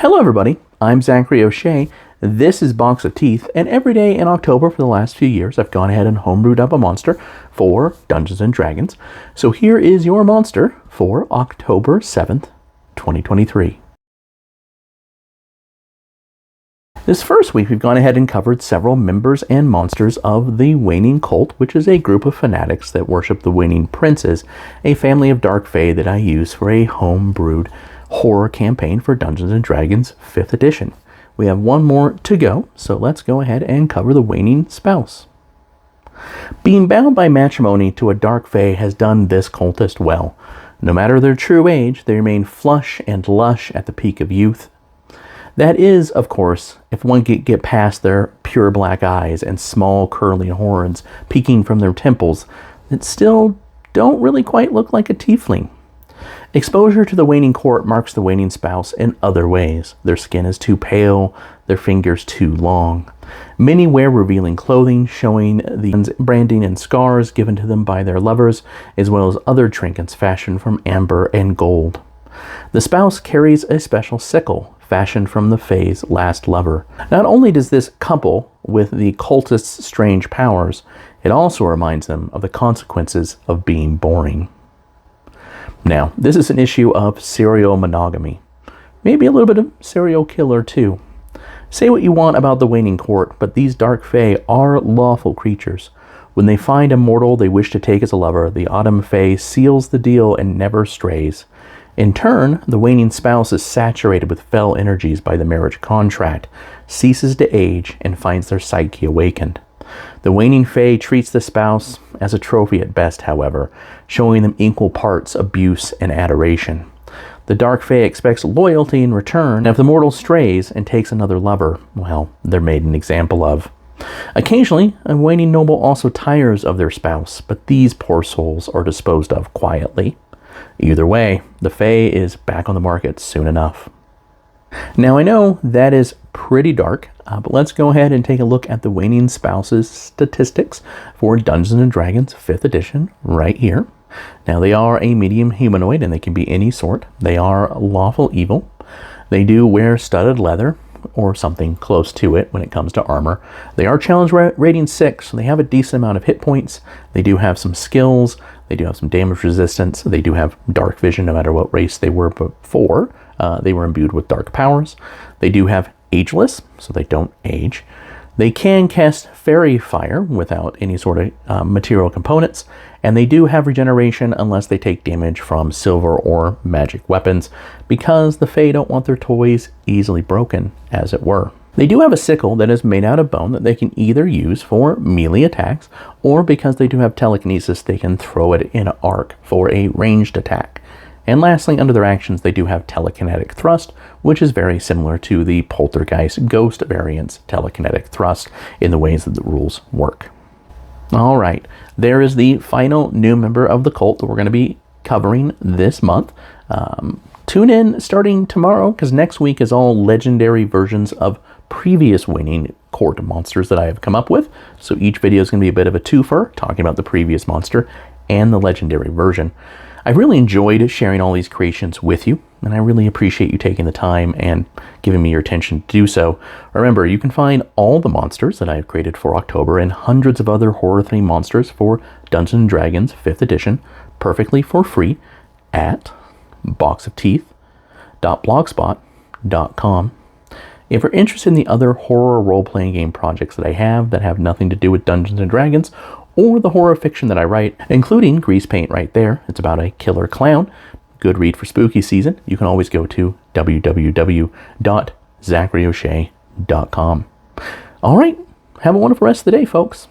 Hello everybody, I'm Zachary O'Shea. This is Box of Teeth, and every day in October for the last few years I've gone ahead and homebrewed up a monster for Dungeons & Dragons. So here is your monster for October 7th, 2023. This first week we've gone ahead and covered several members and monsters of the Waning Cult, which is a group of fanatics that worship the Waning Princes, a family of dark fae that I use for a homebrewed horror campaign for Dungeons & Dragons 5th edition. We have one more to go, so let's go ahead and cover the Waning Spouse. Being bound by matrimony to a dark fae has done this cultist well. No matter their true age, they remain flush and lush at the peak of youth. That is, of course, if one can get past their pure black eyes and small curly horns peeking from their temples that still don't really quite look like a tiefling. Exposure to the Waning Court marks the Waning Spouse in other ways. Their skin is too pale, their fingers too long. Many wear revealing clothing, showing the branding and scars given to them by their lovers, as well as other trinkets fashioned from amber and gold. The spouse carries a special sickle, fashioned from the fae's last lover. Not only does this couple with the cultist's strange powers, it also reminds them of the consequences of being boring. Now, this is an issue of serial monogamy. Maybe a little bit of serial killer too. Say what you want about the Waning Court, but these dark fae are lawful creatures. When they find a mortal they wish to take as a lover, the autumn fae seals the deal and never strays. In turn, the Waning Spouse is saturated with fell energies by the marriage contract, ceases to age, and finds their psyche awakened. The Waning fae treats the spouse as a trophy at best, however, showing them equal parts abuse and adoration. The dark fae expects loyalty in return, and if the mortal strays and takes another lover, well, they're made an example of. Occasionally, a Waning noble also tires of their spouse, but these poor souls are disposed of quietly. Either way, the fae is back on the market soon enough. Now I know that is pretty dark, but let's go ahead and take a look at the Waning Spouse's statistics for Dungeons & Dragons 5th edition right here. Now they are a medium humanoid and they can be any sort. They are lawful evil. They do wear studded leather or something close to it when it comes to armor. They are challenge rating 6, so they have a decent amount of hit points. They do have some skills. They do have some damage resistance. They do have dark vision no matter what race they were before. They were imbued with dark powers. They do have ageless, so they don't age. They can cast fairy fire without any sort of material components, and they do have regeneration unless they take damage from silver or magic weapons, because the fae don't want their toys easily broken, as it were. They do have a sickle that is made out of bone that they can either use for melee attacks, or because they do have telekinesis, they can throw it in an arc for a ranged attack. And lastly, under their actions, they do have telekinetic thrust, which is very similar to the Poltergeist Ghost variant's telekinetic thrust in the ways that the rules work. All right, there is the final new member of the cult that we're going to be covering this month. Tune in starting tomorrow, because next week is all legendary versions of previous Waning Court monsters that I have come up with. So each video is going to be a bit of a twofer, talking about the previous monster and the legendary version. I've really enjoyed sharing all these creations with you, and I really appreciate you taking the time and giving me your attention to do so. Remember, you can find all the monsters that I have created for October and hundreds of other horror-themed monsters for Dungeons & Dragons 5th edition perfectly for free at boxofteeth.blogspot.com. If you're interested in the other horror role-playing game projects that I have that have nothing to do with Dungeons & Dragons, or the horror fiction that I write, including Grease Paint right there. It's about a killer clown. Good read for spooky season. You can always go to www.zacharyoshea.com. All right, have a wonderful rest of the day, folks.